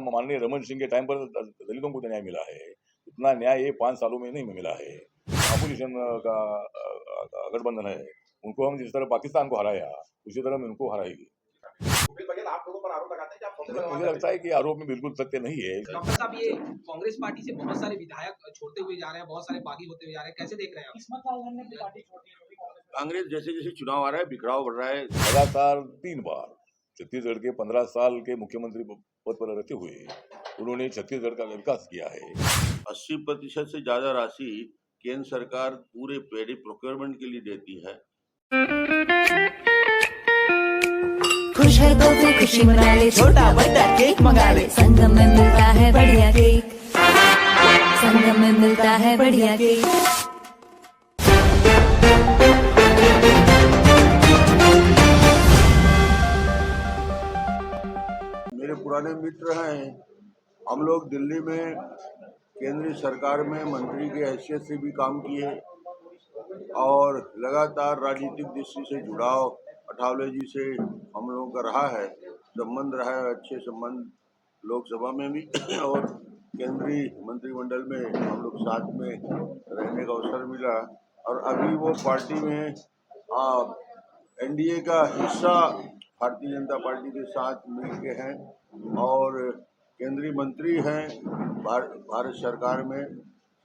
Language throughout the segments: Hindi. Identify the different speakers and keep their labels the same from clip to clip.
Speaker 1: माननीय रमन सिंह के टाइम पर दलितों को न्याय मिला है, उतना न्याय ये 5 सालों में नहीं मिला है। अपोजिशन का गठबंधन है, उनको हम जिस तरह पाकिस्तान को हराया, उसी तरह हम इनको हराएंगे।
Speaker 2: भूपेश बघेल आप लोगों पर आरोप लगाते हैं कि आप स्वतंत्र
Speaker 1: मुझे लगता है कि आरोप में बिल्कुल सत्य नहीं है।
Speaker 3: डॉक्टर साहब, ये कांग्रेस पार्टी से बहुत सारे विधायक छोड़ते हुए जा रहे हैं, बहुत सारे बागी होते हुए जा रहे हैं, कैसे देख रहे हैं आप?
Speaker 4: किस्मत लाल ने भी पार्टी छोड़ दी है।
Speaker 5: कांग्रेस जैसे जैसे चुनाव आ रहा है बिखराव बढ़ रहा है।
Speaker 1: लगातार 3 बार छत्तीसगढ़ के 15 साल के मुख्यमंत्री पद पर रहते हुए उन्होंने छत्तीसगढ़ का विकास किया है।
Speaker 5: 80% से ज्यादा राशि केंद्र सरकार पूरे पैडी प्रोक्योरमेंट के लिए देती है।
Speaker 6: खुश है तो फिर खुशी मना ले, छोटा बड़ा केक मंगा ले, संगम में मिलता है बढ़िया केक, संगम में मिलता है बढ़िया केक।
Speaker 5: मेरे पुराने मित्र हैं, हम लोग दिल्ली में केंद्रीय सरकार में मंत्री की हैसियत से भी काम किए और लगातार राजनीतिक दृष्टि से जुड़ाव अठावले जी से हम लोगों का रहा है, संबंध रहा है, अच्छे संबंध लोकसभा में भी और केंद्रीय मंत्रिमंडल में हम लोग साथ में रहने का अवसर मिला। और अभी वो पार्टी में एनडीए का हिस्सा भारतीय जनता पार्टी के साथ मिलके हैं और केंद्रीय मंत्री हैं भारत सरकार में,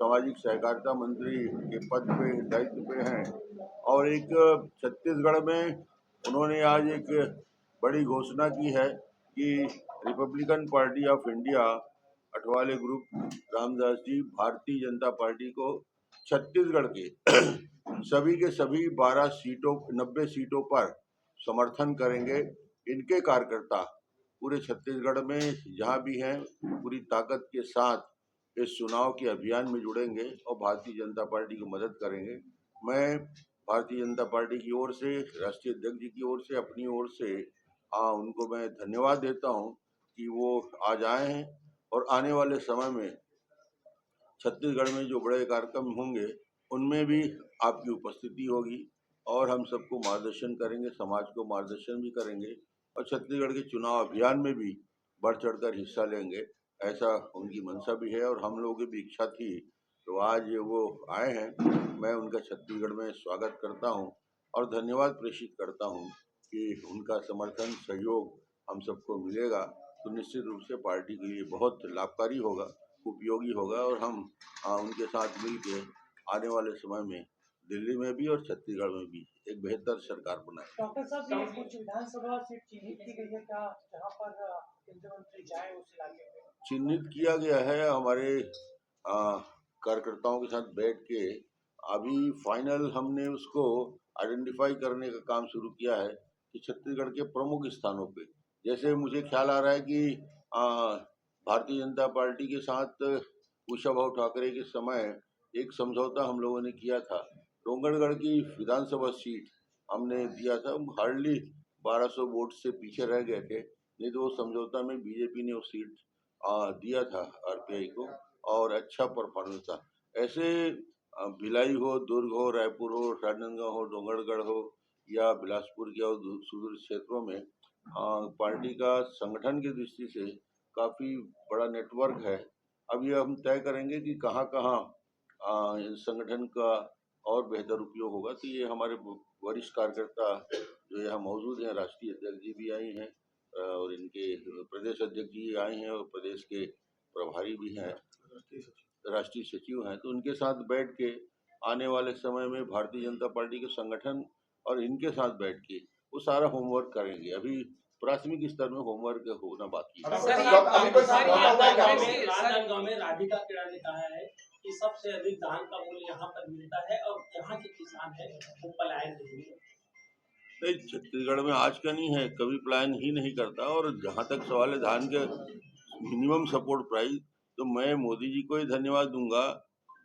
Speaker 5: सामाजिक सहकारिता मंत्री के पद पे दायित्व पे हैं। और एक छत्तीसगढ़ में उन्होंने आज एक बड़ी घोषणा की है कि Republican party of India Athawale group Ramdas ji Bharatiya Janata party को छत्तीसगढ़ के सभी के सभी 90 सीटों पर समर्थन करेंगे। इनके कार्यकर्ता पूरे छत्तीसगढ़ में जहां भी हैं पूरी ताकत के साथ इस चुनाव के अभियान में जुड़ेंगे और भारतीय जनता पार्टी की मदद करेंगे। मैं भारतीय जनता पार्टी की ओर से, राष्ट्रीय अध्यक्ष जी की ओर से, अपनी ओर से उनको मैं धन्यवाद देता हूं कि वो आज आए हैं और आने वाले समय में छत्तीसगढ़ में जो बड़े कार्यक्रम होंगे उनमें भी आपकी उपस्थिति होगी और हम सबको मार्गदर्शन करेंगे, समाज को मार्गदर्शन भी करेंगे और छत्तीसगढ़ के चुनाव अभियान में भी बढ़ चढ़कर हिस्सा लेंगे। ऐसा उनकी मंशा भी है और हम लोगों की भी इच्छा थी, तो आज वो आए हैं। मैं उनका छत्तीसगढ़ में स्वागत करता हूं और धन्यवाद प्रेषित करता हूं कि उनका समर्थन सहयोग हम सबको मिलेगा तो निश्चित रूप से पार्टी के लिए बहुत लाभकारी होगा, उपयोगी होगा और हम उनके साथ मिलके आने वाले समय में दिल्ली में भी और छत्तीसगढ़ में भी एक बेहतर सरकार बनाए।
Speaker 4: डॉक्टर साहब, ये कुछ विधानसभा सीट चिन्हित की गई है क्या, जहां पर केंद्रीय मंत्री जाए उस इलाके में?
Speaker 5: चिन्हित किया गया है, हमारे कार्यकर्ताओं के साथ बैठ के अभी फाइनल हमने उसको आइडेंटिफाई करने का काम शुरू किया है कि छत्तीसगढ़ के प्रमुख स्थानों पे, जैसे मुझे ख्याल आ रहा है कि भारतीय जनता पार्टी के साथ कुशाभाऊ ठाकरे के समय एक समझौता हम लोगों ने किया था, डोंगरगढ़ की विधानसभा सीट हमने दिया था, हार्डली 1200 वोट से पीछे रह गए थे, नहीं तो वो समझौता में बीजेपी ने वो सीट दिया था आरपीआई को और अच्छा परफॉर्मेंस था। ऐसे भिलाई हो, दुर्ग हो, रायपुर हो, राजनांदगांव हो, डोंगरगढ़ हो या बिलासपुर के और सुदूर क्षेत्रों में पार्टी का संगठन की दृष्टि से काफी बड़ा नेटवर्क है। अब ये हम तय करेंगे कि कहाँ कहाँ संगठन का और बेहतर उपयोग होगा। तो ये हमारे वरिष्ठ कार्यकर्ता जो यहाँ मौजूद हैं, राष्ट्रीय अध्यक्ष जी भी आई हैं और इनके प्रदेश अध्यक्ष जी आए हैं और प्रदेश के प्रभारी भी हैं, राष्ट्रीय सचिव हैं, तो उनके साथ बैठ के आने वाले समय में भारतीय जनता पार्टी के संगठन और इनके साथ बैठ के वो सारा होमवर्क करेंगे। अभी प्राथमिक स्तर में होमवर्क होना बाकी है।
Speaker 7: राजनांदगांव में राधिका खेड़ा ने कहा है कि सबसे अधिक धान का मूल्य यहाँ पर मिलता है और यहाँ के किसान है वो पलायन नहीं है।
Speaker 5: नहीं, छत्तीसगढ़ में आज का नहीं है, कभी पलायन ही नहीं करता। और जहाँ तक सवाल है धान के मिनिमम सपोर्ट प्राइस, तो मैं मोदी जी को ही धन्यवाद दूंगा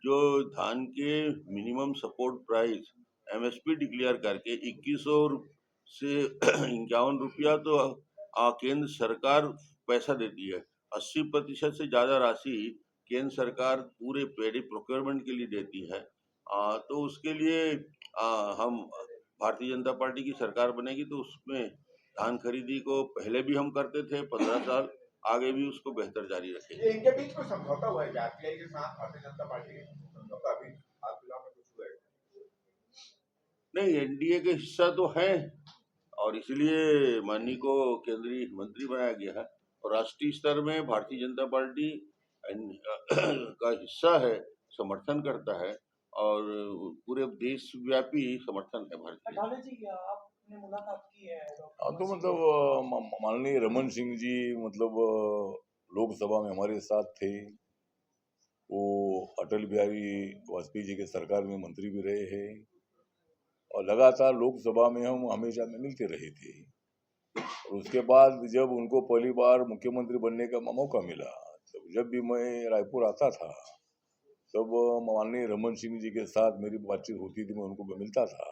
Speaker 5: जो धान के minimum support price MSP declare करके 2100 से 51 रुपया तो केंद्र सरकार पैसा देती है, 80% से ज्यादा राशि केंद्र सरकार पूरे पैडी प्रोक्योरमेंट के लिए देती है। तो उसके लिए हम भारतीय जनता पार्टी की सरकार बनेगी तो उसमें धान खरीदी को पहले भी हम करते थे 15 साल, आगे भी उसको बेहतर जारी रखेंगे।
Speaker 2: ये इनके बीच में समझौता हुआ है क्या आरपीआई के साथ भारतीय जनता पार्टी के समझौता अभी हाल फिलहाल में कुछ हुआ है?
Speaker 5: नहीं, एनडीए के हिस्सा तो है और इसलिए माननीय को केंद्रीय मंत्री बनाया गया है और राष्ट्रीय स्तर में भारतीय जनता पार्टी का हिस्सा है, समर्थन करता है और पूरे देशव्यापी समर्थन है भारतीय।
Speaker 4: अठाले जी आपने मुलाकात की है
Speaker 1: हाँ, तो मतलब माननीय रमन सिंह जी मतलब लोकसभा में हमारे साथ थे। वो अटल बिहारी वाजपेयी जी के सरकार में मंत्री भी रहे हैं और लगातार लोकसभा में हम हमेशा में मिलते रहे थे। और उसके बाद जब उनको पहली बार मुख्यमंत्री बनने का मौका मिला, तब जब भी मैं रायपुर आता था तब माननीय रमन सिंह जी के साथ मेरी बातचीत होती थी, मैं उनको मिलता था।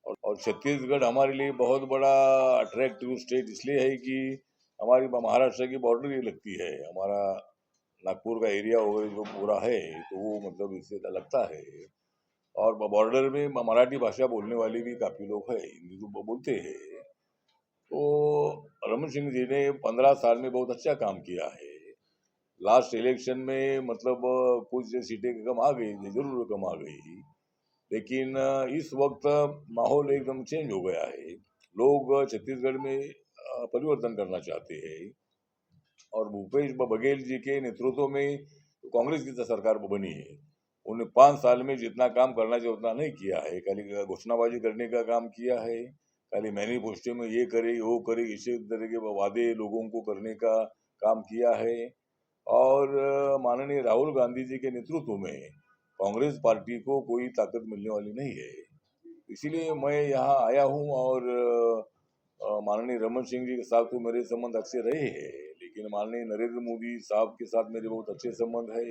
Speaker 1: और छत्तीसगढ़ हमारे लिए बहुत बड़ा अट्रैक्टिव स्टेट इसलिए है कि हमारी महाराष्ट्र की बॉर्डर ही लगती है। हमारा नागपुर का एरिया वगैरह जो पूरा है तो वो मतलब इससे लगता है। और बॉर्डर में मराठी भाषा बोलने वाले भी काफी लोग हैं, हिंदी तो बोलते हैं। तो रमन सिंह जी ने 15 साल में बहुत अच्छा काम किया है। लास्ट इलेक्शन में मतलब कुछ सीटें कम आ गई, जरूर कम आ गई, लेकिन इस वक्त माहौल एकदम चेंज हो गया है। लोग छत्तीसगढ़ में परिवर्तन करना चाहते हैं और भूपेश बघेल जी के नेतृत्व में कांग्रेस की सरकार बनी है। उन्हें 5 साल में जितना काम करना चाहिए उतना नहीं किया है, खाली घोषणाबाजी करने का काम किया है। खाली मैनिफेस्टो में ये करे वो करे इसी तरह के वादे लोगों को करने का काम किया है। और माननीय राहुल गांधी जी के नेतृत्व में कांग्रेस पार्टी को कोई ताकत मिलने वाली नहीं है। इसीलिए मैं यहाँ आया हूँ और माननीय रमन सिंह जी के साथ तो मेरे संबंध अच्छे रहे हैं, लेकिन माननीय नरेंद्र मोदी साहब के साथ मेरे बहुत अच्छे संबंध है।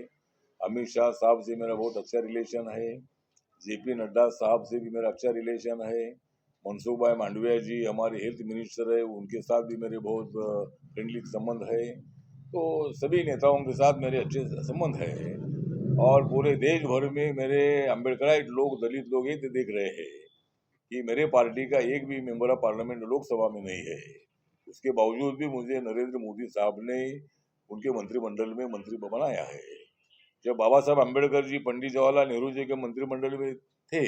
Speaker 1: अमित शाह साहब से मेरा बहुत अच्छा रिलेशन है। जेपी नड्डा साहब से भी मेरा अच्छा रिलेशन है। मनसुख भाई मांडविया जी हमारे हेल्थ मिनिस्टर है, उनके साथ भी मेरे बहुत फ्रेंडली संबंध है। तो सभी नेताओं के साथ मेरे अच्छे संबंध है और पूरे देश भर में मेरे अम्बेडकराइट लोग, दलित लोग ये देख रहे हैं कि मेरे पार्टी का एक भी मेंबर ऑफ पार्लियामेंट लोकसभा में नहीं है। उसके बावजूद भी मुझे नरेंद्र मोदी साहब ने उनके मंत्रिमंडल में मंत्री बनाया है। जब बाबा साहब अम्बेडकर जी पंडित जवाहरलाल नेहरू जी के मंत्रिमंडल में थे,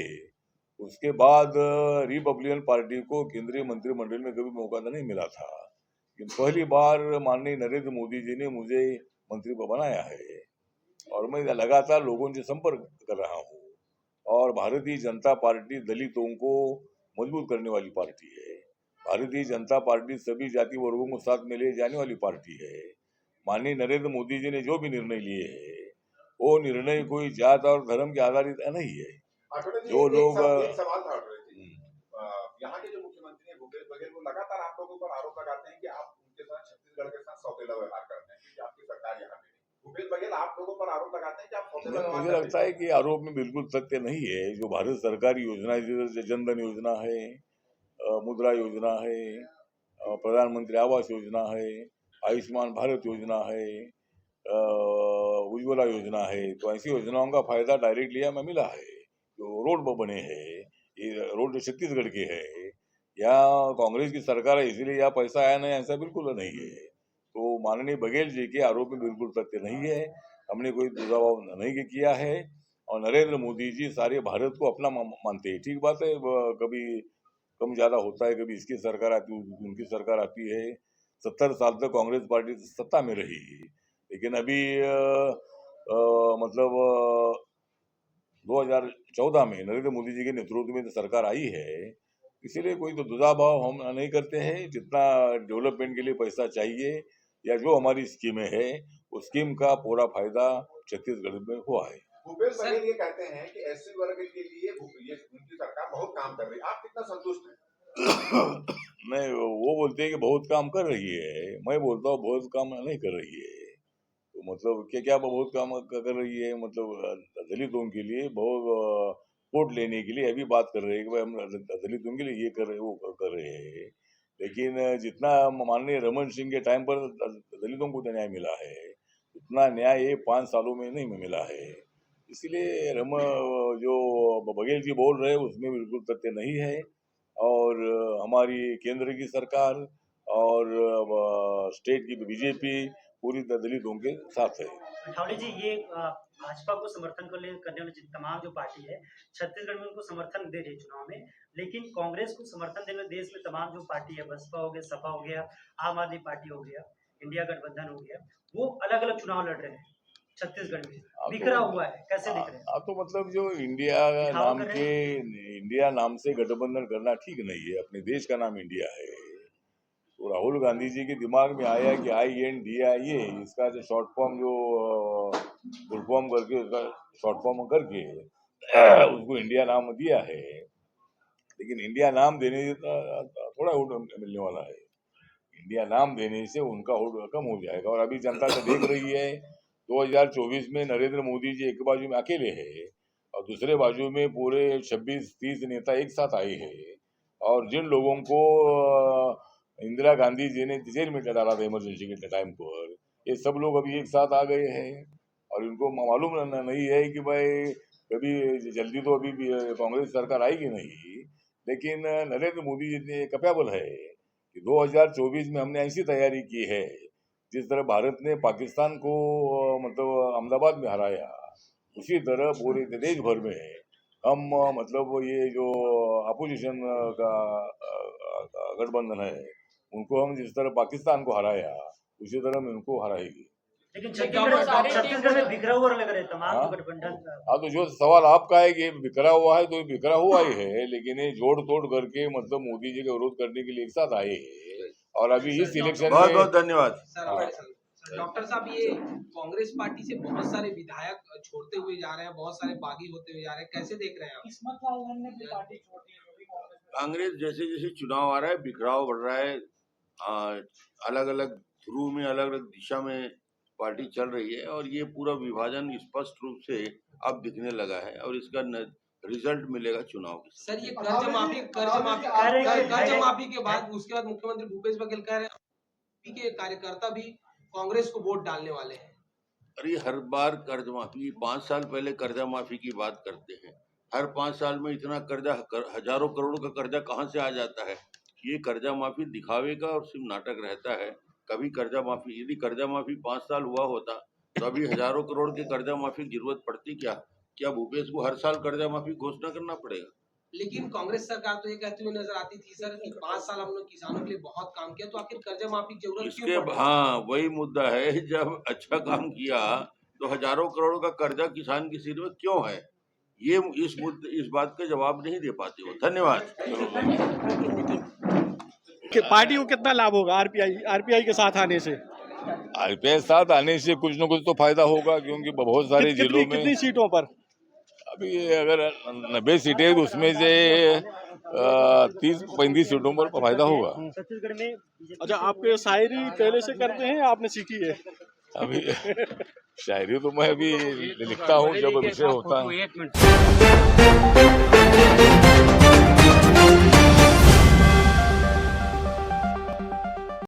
Speaker 1: उसके बाद रिपब्लिकन पार्टी को केंद्रीय मंत्रिमंडल में कभी मौका नहीं मिला था, लेकिन पहली बार माननीय नरेंद्र मोदी जी ने मुझे मंत्री बनाया है और मैं लगातार लोगों से संपर्क कर रहा हूँ। और भारतीय जनता पार्टी दलितों को मजबूत करने वाली पार्टी है। भारतीय जनता पार्टी सभी जाति वर्गों को साथ में ले जाने वाली पार्टी है। माननीय नरेंद्र मोदी जी ने जो भी निर्णय लिए हैं वो निर्णय कोई जात और धर्म के आधारित नहीं है।
Speaker 2: आठवले जी,
Speaker 1: जो लोग
Speaker 2: एक सवाल था आठवले जी। यहाँ के जो मुख्यमंत्री हैं भूपेश बघेल वो लगातार आप लोगों पर आरोप लगाते हैं कि आप उनके साथ छत्तीसगढ़ के साथ सौतेला व्यवहार करते हैं क्योंकि आपकी सरकार यहाँ पे नहीं। भूपेश बघेल आप लोगों पर आरोप लगाते हैं कि आप सौतेला व्यवहार
Speaker 1: मुझे लगता है कि आरोप में बिल्कुल सत्य नहीं है। जो भारत सरकार योजना जैसे जनधन योजना है, मुद्रा योजना है, प्रधानमंत्री आवास योजना है, आयुष्मान भारत योजना है, उज्ज्वला योजना है, तो ऐसी योजनाओं का फायदा डायरेक्टली हमें मिला है। जो रोड बने हैं, ये रोड छत्तीसगढ़ के है, यहाँ कांग्रेस की सरकार है इसलिए यहाँ पैसा आया नहीं, ऐसा बिल्कुल नहीं है। तो माननीय बघेल जी के आरोप में बिल्कुल सत्य नहीं है। हमने कोई दुष्प्रभाव नहीं किया है और नरेंद्र मोदी जी सारे भारत को अपना मानते हैं। ठीक बात है, कभी कम ज्यादा होता है, कभी इसकी सरकार आती है उनकी सरकार आती है। 70 साल तक कांग्रेस पार्टी सत्ता में रही, लेकिन अभी मतलब 2014 में नरेंद्र मोदी जी के नेतृत्व में सरकार आई है, इसीलिए कोई तो दुधाभाव हम नहीं करते हैं। जितना डेवलपमेंट के लिए पैसा चाहिए या जो हमारी स्कीमें है उस स्कीम का पूरा फायदा छत्तीसगढ़ में हुआ है।
Speaker 2: भूपेश बघेल ये कहते हैं कि एससी वर्ग के लिए ये उनकी सरकार बहुत काम कर रही है, आप कितना संतुष्ट हैं?
Speaker 1: नहीं, वो बोलते हैं कि बहुत काम कर रही है, मैं बोलता हूँ बहुत काम नहीं कर रही है। तो मतलब क्या क्या बहुत काम कर रही है, मतलब दलितों के लिए बहुत वोट लेने के लिए अभी बात कर रहे हैं कि भाई हम दलितों के लिए ये कर रहे वो कर रहे हैं, लेकिन जितना माननीय रमन सिंह के टाइम पर दलितों को न्याय मिला है उतना न्याय ये 5 सालों में नहीं मिला है। इसलिए जो बघेल जी बोल रहे हैं उसमें बिल्कुल तथ्य नहीं है। और हमारी केंद्र की सरकार और स्टेट की बीजेपी पूरी दलित उनके साथ है।
Speaker 8: ठावले जी, ये भाजपा को समर्थन करने वाली तमाम जो पार्टी है छत्तीसगढ़ में उनको समर्थन दे रही है चुनाव में, लेकिन कांग्रेस को समर्थन देने में देश में तमाम जो पार्टी है, बसपा हो गया, सपा हो गया, आम आदमी पार्टी हो गया, इंडिया गठबंधन हो गया, वो अलग अलग चुनाव लड़ रहे हैं छत्तीसगढ़ में, बिखरा हुआ है, कैसे दिख रहे हैं?
Speaker 1: तो मतलब जो इंडिया नाम से गठबंधन करना ठीक नहीं है। अपने देश का नाम इंडिया है। तो राहुल गांधी जी के दिमाग में आया कि INDIA, इसका जो शॉर्ट फॉर्म जो फुल फॉर्म करके शॉर्ट फॉर्म करके उसको इंडिया नाम दिया है। लेकिन इंडिया नाम देने से थोड़ा वोट मिलने वाला है। इंडिया नाम देने से उनका वोट कम हो जाएगा। और अभी जनता तो देख रही है 2024 में नरेंद्र मोदी जी एक बाजू में अकेले हैं और दूसरे बाजू में पूरे 26-30 नेता एक साथ आए हैं। और जिन लोगों को इंदिरा गांधी जी ने जेल में डाला था इमरजेंसी के टाइम पर, ये सब लोग अभी एक साथ आ गए हैं। और इनको मालूम नहीं है कि भाई कभी जल्दी तो अभी कांग्रेस सरकार आएगी नहीं, लेकिन नरेंद्र मोदी जी ने कैपेबल है कि 2024 में हमने ऐसी तैयारी की है जिस तरह भारत ने पाकिस्तान को मतलब अहमदाबाद में हराया, उसी तरह पूरे देश भर में हम मतलब ये जो अपोजिशन का गठबंधन है उनको हम जिस तरह पाकिस्तान को हराया उसी तरह हम इनको हराएगी।
Speaker 8: लेकिन छत्तीसगढ़ में बिखरा हुआ लग रहा है तमाम जो गठबंधन।
Speaker 1: हाँ, तो जो सवाल आपका है कि बिखरा हुआ है, तो बिखरा हुआ ही है, लेकिन ये जोड़ तोड़ करके मतलब मोदी जी का विरोध करने के लिए एक साथ आए हैं। और अभी इस इलेक्शन
Speaker 5: बहुत बहुत धन्यवाद
Speaker 3: डॉक्टर साहब, ये कांग्रेस पार्टी से बहुत सारे विधायक छोड़ते हुए जा रहे हैं, बहुत सारे बागी होते हुए जा रहे हैं, कैसे देख रहे हैं आप?
Speaker 4: किस्मत लाल ने भी पार्टी छोड़ दी है।
Speaker 5: कांग्रेस जैसे जैसे चुनाव आ रहा है बिखराव बढ़ रहा है, अलग अलग ध्रुव में अलग अलग दिशा में पार्टी चल रही है और ये पूरा विभाजन स्पष्ट रूप से अब दिखने लगा है और इसका रिजल्ट मिलेगा चुनाव के।
Speaker 3: सर, ये कर्ज माफी के बाद उसके बाद मुख्यमंत्री भूपेश बघेल कह रहे हैं के कार्यकर्ता भी कांग्रेस को वोट डालने वाले हैं।
Speaker 5: अरे हर बार कर्ज माफी, 5 साल पहले कर्जा माफी की बात करते हैं। हर 5 साल में इतना कर्जा, हजारों करोड़ का कर्जा कहाँ से आ जाता है? ये कर्जा माफी दिखावे का और सिर्फ नाटक रहता है। कभी कर्जा माफी, यदि कर्जा माफी 5 साल हुआ होता तो अभी हजारों करोड़ के कर्जा माफी की जरूरत पड़ती क्या भूपेश को हर साल कर्जा माफी घोषणा करना पड़ेगा?
Speaker 3: लेकिन कांग्रेस सरकार तो ये कहती हुई नजर आती थी सर कि 5 साल हम लोग किसानों के लिए बहुत काम किया, तो आखिर कर्जा माफी की जरूरत क्यों पड़ी?
Speaker 5: हाँ, वही मुद्दा है। जब अच्छा काम किया तो हजारों करोड़ का कर्जा किसान के सिर में क्यों है? ये इस बात का जवाब नहीं दे पाते हो। धन्यवाद।
Speaker 9: पार्टी को कितना लाभ होगा आरपीआई के साथ आने से?
Speaker 1: आरपीआई साथ आने से कुछ न कुछ तो फायदा होगा, क्योंकि बहुत सारे जिलों में
Speaker 9: कितनी सीटों पर
Speaker 1: अभी अगर 90 सीटें तो उसमें से 30-35 सीटों पर फायदा होगा।
Speaker 8: छत्तीसगढ़ में
Speaker 9: अच्छा, आप शायरी पहले से करते हैं, आपने सीखी है?
Speaker 1: अभी शायरी तो मैं अभी लिखता हूँ जब विषय होता है।